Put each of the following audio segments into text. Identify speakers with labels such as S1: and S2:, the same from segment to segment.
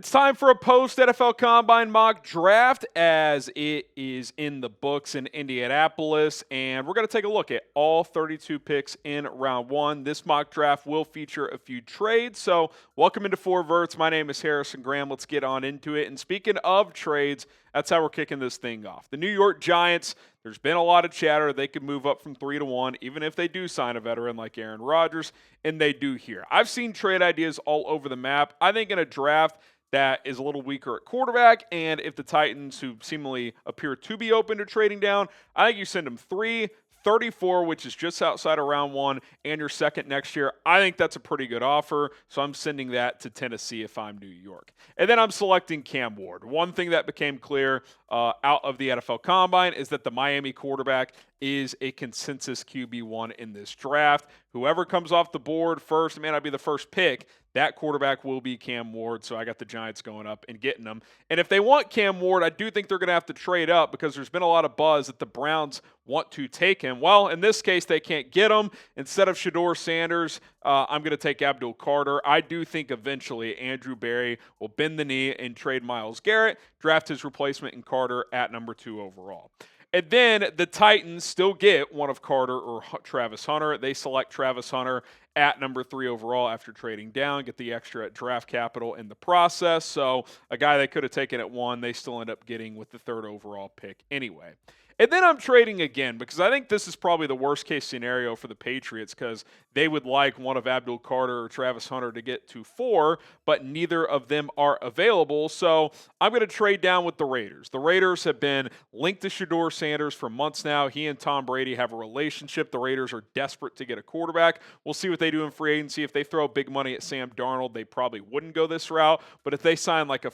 S1: It's time for a post NFL Combine mock draft as it is in the books in Indianapolis. And we're going to take a look at all 32 picks in round one. This mock draft will feature a few trades. So, welcome into Four Verts. My name is Harrison Graham. Let's get on into it. And speaking of trades, that's how we're kicking this thing off. The New York Giants, there's been a lot of chatter. They could move up from 3 to 1, even if they do sign a veteran like Aaron Rodgers, and they do here. I've seen trade ideas all over the map. I think in a draft that is a little weaker at quarterback, and if the Titans, who seemingly appear to be open to trading down, I think you send them 3, 34, which is just outside of round one, and your second next year. I think that's a pretty good offer, so I'm sending that to Tennessee if I'm New York. And then I'm selecting Cam Ward. One thing that became clear out of the NFL Combine is that the Miami quarterback is a consensus QB1 in this draft. Whoever comes off the board first, it may not be the first pick, that quarterback will be Cam Ward, so I got the Giants going up and getting them. And if they want Cam Ward, I do think they're going to have to trade up because there's been a lot of buzz that the Browns want to take him. Well, in this case, they can't get him. Instead of Shedeur Sanders, I'm going to take Abdul Carter. I do think eventually Andrew Berry will bend the knee and trade Myles Garrett, draft his replacement in Carter at number 2 overall. And then the Titans still get one of Carter or Travis Hunter. They select Travis Hunter at number 3 overall after trading down, get the extra draft capital in the process. So a guy they could have taken at 1, they still end up getting with the 3rd overall pick anyway. And then I'm trading again because I think this is probably the worst case scenario for the Patriots because they would like one of Abdul Carter or Travis Hunter to get to 4, but neither of them are available. So I'm going to trade down with the Raiders. The Raiders have been linked to Shedeur Sanders for months now. He and Tom Brady have a relationship. The Raiders are desperate to get a quarterback. We'll see what they do in free agency. If they throw big money at Sam Darnold, they probably wouldn't go this route. But if they sign like a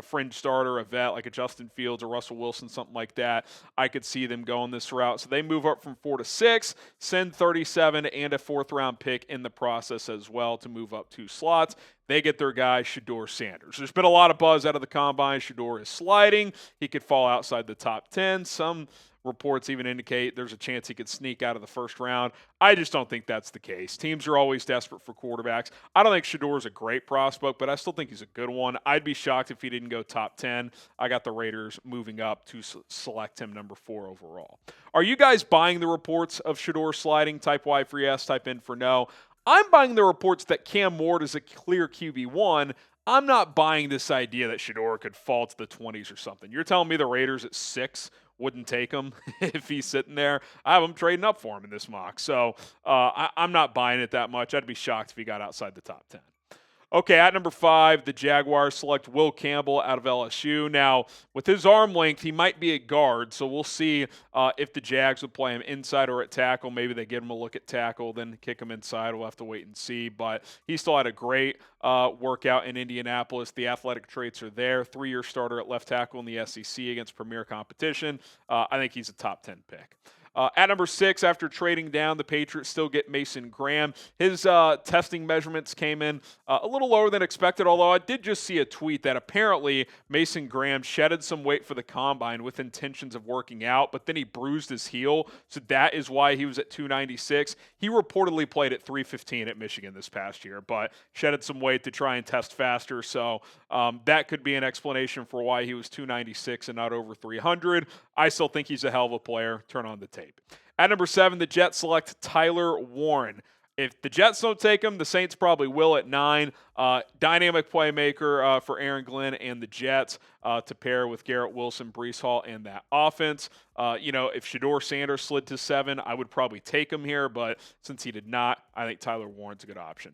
S1: fringe starter, a vet, like a Justin Fields or Russell Wilson, something like that, I could see them going this route. So they move up from 4 to 6, send 37 and a 4th-round pick in the process as well to move up 2 slots. They get their guy, Shedeur Sanders. There's been a lot of buzz out of the Combine. Shedeur is sliding. He could fall outside the top 10. Some reports even indicate there's a chance he could sneak out of the 1st round. I just don't think that's the case. Teams are always desperate for quarterbacks. I don't think Shedeur is a great prospect, but I still think he's a good one. I'd be shocked if he didn't go top 10. I got the Raiders moving up to select him number 4 overall. Are you guys buying the reports of Shedeur sliding? Type Y for yes, type in for no. I'm buying the reports that Cam Ward is a clear QB1. I'm not buying this idea that Shedeur could fall to the 20s or something. You're telling me the Raiders at 6 wouldn't take him if he's sitting there? I have him trading up for him in this mock. So I'm not buying it that much. I'd be shocked if he got outside the top 10. Okay, at number 5, the Jaguars select Will Campbell out of LSU. Now, with his arm length, he might be a guard, so we'll see if the Jags would play him inside or at tackle. Maybe they give him a look at tackle, then kick him inside. We'll have to wait and see, but he still had a great workout in Indianapolis. The athletic traits are there. 3-year starter at left tackle in the SEC against premier competition. I think he's a top 10 pick. At number 6, after trading down, the Patriots still get Mason Graham. His testing measurements came in a little lower than expected, although I did just see a tweet that apparently Mason Graham shedded some weight for the Combine with intentions of working out, but then he bruised his heel, so that is why he was at 296. He reportedly played at 315 at Michigan this past year, but shedded some weight to try and test faster, so that could be an explanation for why he was 296 and not over 300. I still think he's a hell of a player. Turn on the tape. At number 7, the Jets select Tyler Warren. If the Jets don't take him, the Saints probably will at 9. Dynamic playmaker for Aaron Glenn and the Jets to pair with Garrett Wilson, Breece Hall, and that offense. If Shedeur Sanders slid to 7, I would probably take him here, but since he did not, I think Tyler Warren's a good option.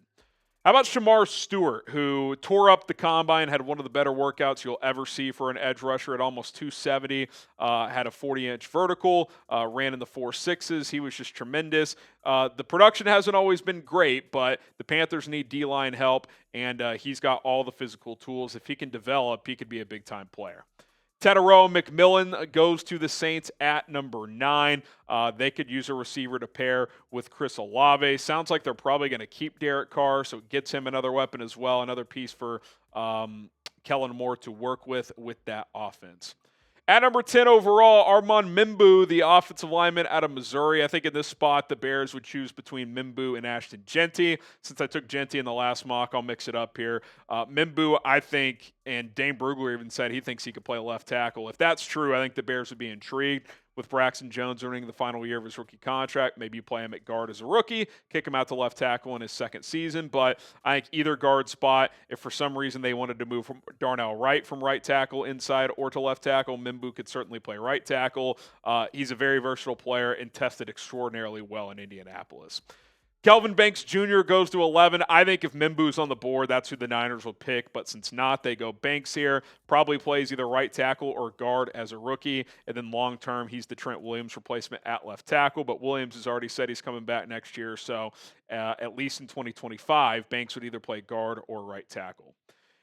S1: How about Shemar Stewart, who tore up the Combine, had one of the better workouts you'll ever see for an edge rusher at almost 270, had a 40-inch vertical, ran in the 4.6s. He was just tremendous. The production hasn't always been great, but the Panthers need D-line help, and he's got all the physical tools. If he can develop, he could be a big-time player. Tedero McMillan goes to the Saints at number 9. They could use a receiver to pair with Chris Olave. Sounds like they're probably going to keep Derek Carr, so it gets him another weapon as well, another piece for Kellen Moore to work with that offense. At number 10 overall, Armand Mimbu, the offensive lineman out of Missouri. I think in this spot, the Bears would choose between Mimbu and Ashton Jeanty. Since I took Jeanty in the last mock, I'll mix it up here. Mimbu, I think, and Dane Brugler even said he thinks he could play left tackle. If that's true, I think the Bears would be intrigued. With Braxton Jones earning the final year of his rookie contract, maybe you play him at guard as a rookie, kick him out to left tackle in his second season. But I think either guard spot, if for some reason they wanted to move from Darnell Wright from right tackle inside or to left tackle, Mimbu could certainly play right tackle. He's a very versatile player and tested extraordinarily well in Indianapolis. Kelvin Banks Jr. goes to 11. I think if Mimbu's on the board, that's who the Niners will pick. But since not, they go Banks here. Probably plays either right tackle or guard as a rookie. And then long term, he's the Trent Williams replacement at left tackle. But Williams has already said he's coming back next year. So at least in 2025, Banks would either play guard or right tackle.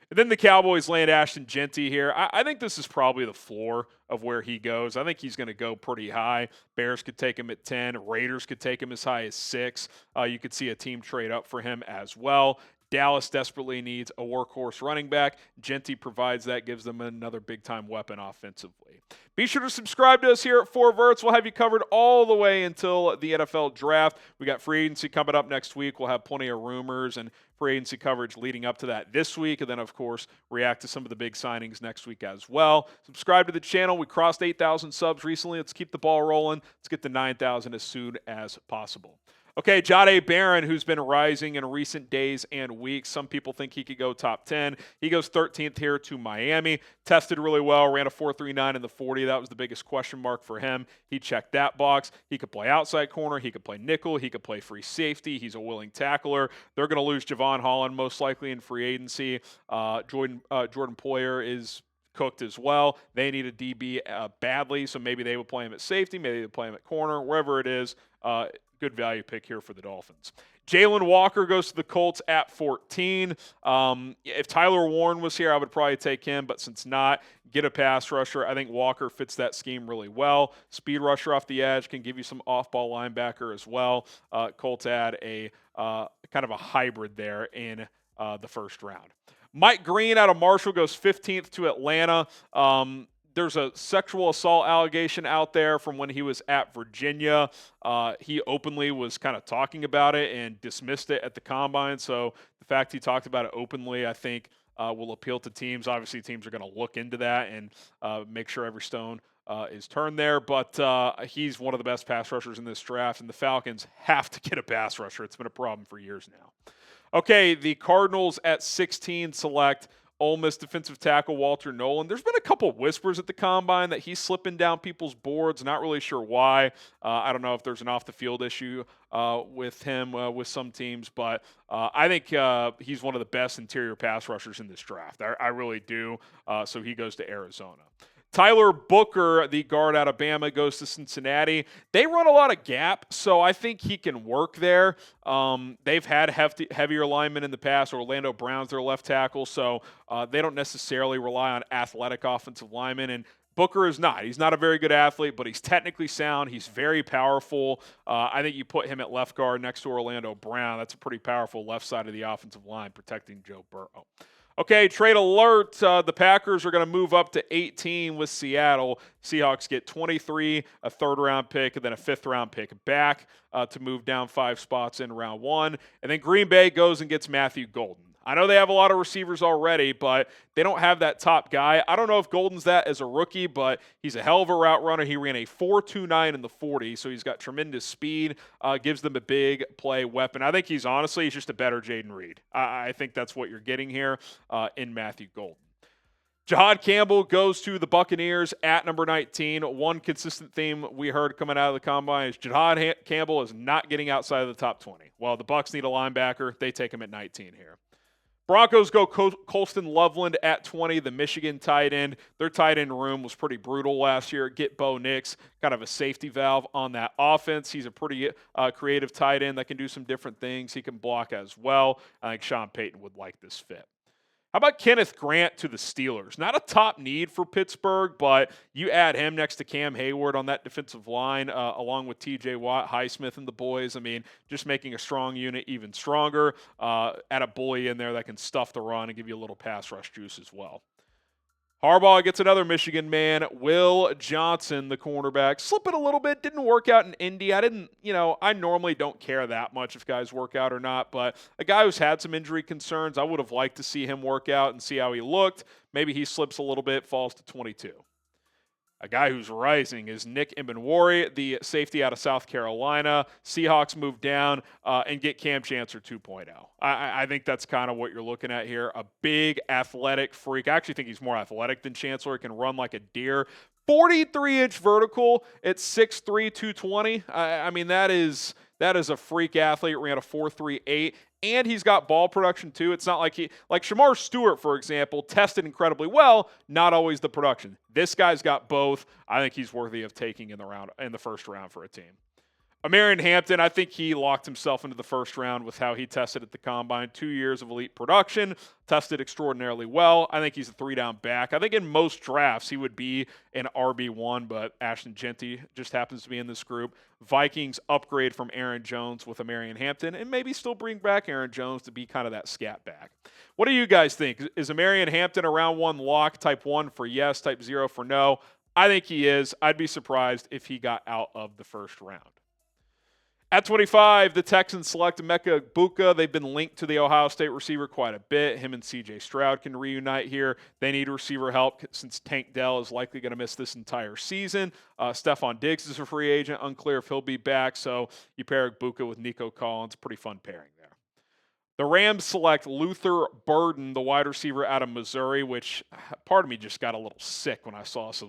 S1: And then the Cowboys land Ashton Jeanty here. I think this is probably the floor of where he goes. I think he's going to go pretty high. Bears could take him at 10. Raiders could take him as high as 6. You could see a team trade up for him as well. Dallas desperately needs a workhorse running back. Jeanty provides that, gives them another big-time weapon offensively. Be sure to subscribe to us here at 4Verts. We'll have you covered all the way until the NFL draft. We got free agency coming up next week. We'll have plenty of rumors and free agency coverage leading up to that this week. And then, of course, react to some of the big signings next week as well. Subscribe to the channel. We crossed 8,000 subs recently. Let's keep the ball rolling. Let's get to 9,000 as soon as possible. Okay, Jahdae Barron, who's been rising in recent days and weeks. Some people think he could go top 10. He goes 13th here to Miami. Tested really well, ran a 4.39 in the 40. That was the biggest question mark for him. He checked that box. He could play outside corner. He could play nickel. He could play free safety. He's a willing tackler. They're going to lose Javon Holland most likely in free agency. Jordan Poyer is cooked as well. They need a DB badly, so maybe they would play him at safety. Maybe they would play him at corner. Wherever it is, good value pick here for the Dolphins. Jalen Walker goes to the Colts at 14. If Tyler Warren was here, I would probably take him, but since not, get a pass rusher. I think Walker fits that scheme really well. Speed rusher off the edge, can give you some off-ball linebacker as well. Colts add a kind of a hybrid there in the first round. Mike Green out of Marshall goes 15th to Atlanta. There's a sexual assault allegation out there from when he was at Virginia. He openly was kind of talking about it and dismissed it at the Combine. So the fact he talked about it openly, I think, will appeal to teams. Obviously, teams are going to look into that and make sure every stone is turned there. But he's one of the best pass rushers in this draft, and the Falcons have to get a pass rusher. It's been a problem for years now. Okay, the Cardinals at 16 select Ole Miss defensive tackle Walter Nolan. There's been a couple whispers at the Combine that he's slipping down people's boards. Not really sure why. I don't know if there's an off-the-field issue with him with some teams, but I think he's one of the best interior pass rushers in this draft. I really do. So he goes to Arizona. Tyler Booker, the guard out of Bama, goes to Cincinnati. They run a lot of gap, so I think he can work there. They've had heavier linemen in the past. Orlando Brown's their left tackle, so they don't necessarily rely on athletic offensive linemen. And Booker is not. He's not a very good athlete, but he's technically sound. He's very powerful. I think you put him at left guard next to Orlando Brown. That's a pretty powerful left side of the offensive line protecting Joe Burrow. Okay, trade alert. The Packers are going to move up to 18 with Seattle. Seahawks get 23, a third-round pick, and then a fifth-round pick back to move down 5 spots in round 1. And then Green Bay goes and gets Matthew Golden. I know they have a lot of receivers already, but they don't have that top guy. I don't know if Golden's that as a rookie, but he's a hell of a route runner. He ran a 4.29 in the 40, so he's got tremendous speed, gives them a big play weapon. I think he's just a better Jaden Reed. I think that's what you're getting here in Matthew Golden. Jahad Campbell goes to the Buccaneers at number 19. One consistent theme we heard coming out of the Combine is Jahad Campbell is not getting outside of the top 20. Well, the Bucs need a linebacker. They take him at 19 here. Broncos go Colston Loveland at 20, the Michigan tight end. Their tight end room was pretty brutal last year. Get Bo Nix, kind of a safety valve on that offense. He's a pretty creative tight end that can do some different things. He can block as well. I think Sean Payton would like this fit. How about Kenneth Grant to the Steelers? Not a top need for Pittsburgh, but you add him next to Cam Hayward on that defensive line, along with T.J. Watt, Highsmith, and the boys. I mean, just making a strong unit even stronger. Add a bully in there that can stuff the run and give you a little pass rush juice as well. Harbaugh gets another Michigan man, Will Johnson, the cornerback. Slipping a little bit, didn't work out in Indy. I normally don't care that much if guys work out or not, but a guy who's had some injury concerns, I would have liked to see him work out and see how he looked. Maybe he slips a little bit, falls to 22. A guy who's rising is Nick Imbenwari, the safety out of South Carolina. Seahawks move down and get Cam Chancellor 2.0. I think that's kind of what you're looking at here. A big athletic freak. I actually think he's more athletic than Chancellor. Can run like a deer. 43-inch vertical at 6'3", 220. I mean, that is a freak athlete. Ran a 4.38. And he's got ball production too. It's not like Shemar Stewart, for example, tested incredibly well, not always the production. This guy's got both. I think he's worthy of taking in the first round for a team. Amarian Hampton, I think he locked himself into the first round with how he tested at the Combine. 2 years of elite production, tested extraordinarily well. I think he's a 3-down back. I think in most drafts he would be an RB1, but Ashton Jeanty just happens to be in this group. Vikings upgrade from Aaron Jones with Amarian Hampton and maybe still bring back Aaron Jones to be kind of that scat back. What do you guys think? Is Amarian Hampton a round 1 lock, type 1 for yes, type 0 for no? I think he is. I'd be surprised if he got out of the first round. At 25, the Texans select Emeka Egbuka. They've been linked to the Ohio State receiver quite a bit. Him and C.J. Stroud can reunite here. They need receiver help since Tank Dell is likely going to miss this entire season. Stephon Diggs is a free agent. Unclear if he'll be back. So you pair Egbuka with Nico Collins. Pretty fun pairing there. The Rams select Luther Burden, the wide receiver out of Missouri, which part of me just got a little sick when I saw this.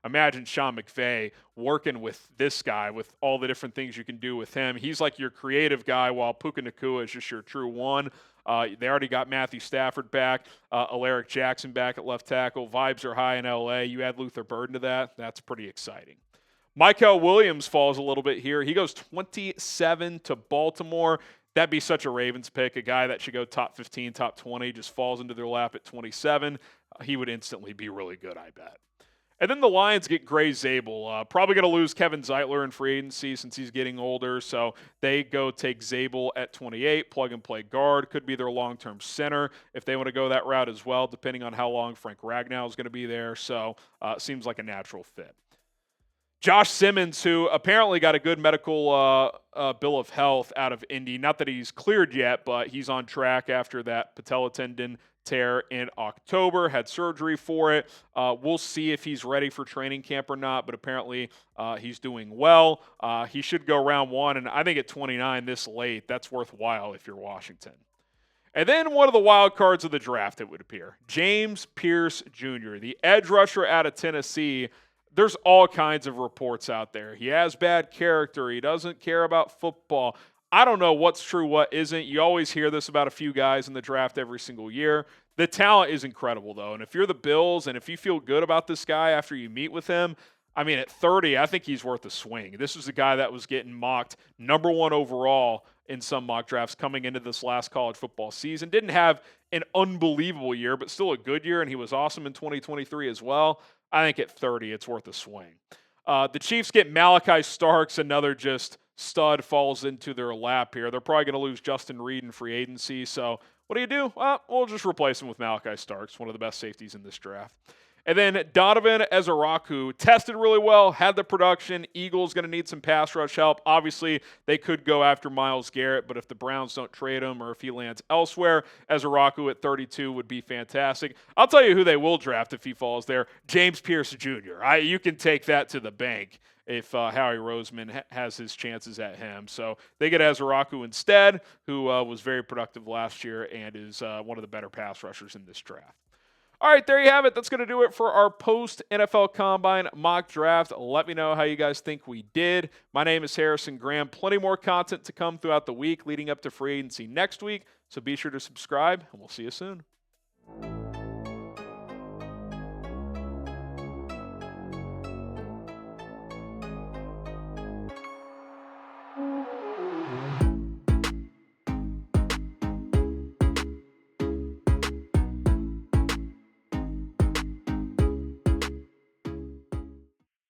S1: Imagine Sean McVay working with this guy with all the different things you can do with him. He's like your creative guy, while Puka Nacua is just your true one. They already got Matthew Stafford back, Alaric Jackson back at left tackle. Vibes are high in L.A. You add Luther Burden to that, that's pretty exciting. Michael Williams falls a little bit here. He goes 27 to Baltimore. That'd be such a Ravens pick, a guy that should go top 15, top 20, just falls into their lap at 27. He would instantly be really good, I bet. And then the Lions get Gray Zabel. Probably going to lose Kevin Zeitler in free agency since he's getting older, so they go take Zabel at 28, plug-and-play guard. Could be their long-term center if they want to go that route as well, depending on how long Frank Ragnow is going to be there. So seems like a natural fit. Josh Simmons, who apparently got a good medical bill of health out of Indy. Not that he's cleared yet, but he's on track after that patella tendon tear in October. Had surgery for it. We'll see if he's ready for training camp or not, but apparently he's doing well. He should go round 1, and I think at 29 this late, that's worthwhile if you're Washington. And then one of the wild cards of the draft, it would appear. James Pierce Jr., the edge rusher out of Tennessee. There's all kinds of reports out there. He has bad character. He doesn't care about football. I don't know what's true, what isn't. You always hear this about a few guys in the draft every single year. The talent is incredible, though. And if you're the Bills and if you feel good about this guy after you meet with him, at 30, I think he's worth a swing. This was a guy that was getting mocked number 1 overall in some mock drafts coming into this last college football season. Didn't have an unbelievable year, but still a good year, and he was awesome in 2023 as well. I think at 30, it's worth a swing. The Chiefs get Malachi Starks, another just stud falls into their lap here. They're probably going to lose Justin Reed in free agency. So what do? Well, we'll just replace him with Malachi Starks, one of the best safeties in this draft. And then Donovan Ezaraku tested really well, had the production. Eagles going to need some pass rush help. Obviously, they could go after Myles Garrett, but if the Browns don't trade him or if he lands elsewhere, Ezaraku at 32 would be fantastic. I'll tell you who they will draft if he falls there, James Pierce Jr. You can take that to the bank if Howie Roseman has his chances at him. So they get Ezaraku instead, who was very productive last year and is one of the better pass rushers in this draft. All right, there you have it. That's going to do it for our post-NFL Combine mock draft. Let me know how you guys think we did. My name is Harrison Graham. Plenty more content to come throughout the week leading up to free agency next week, so be sure to subscribe, and we'll see you soon.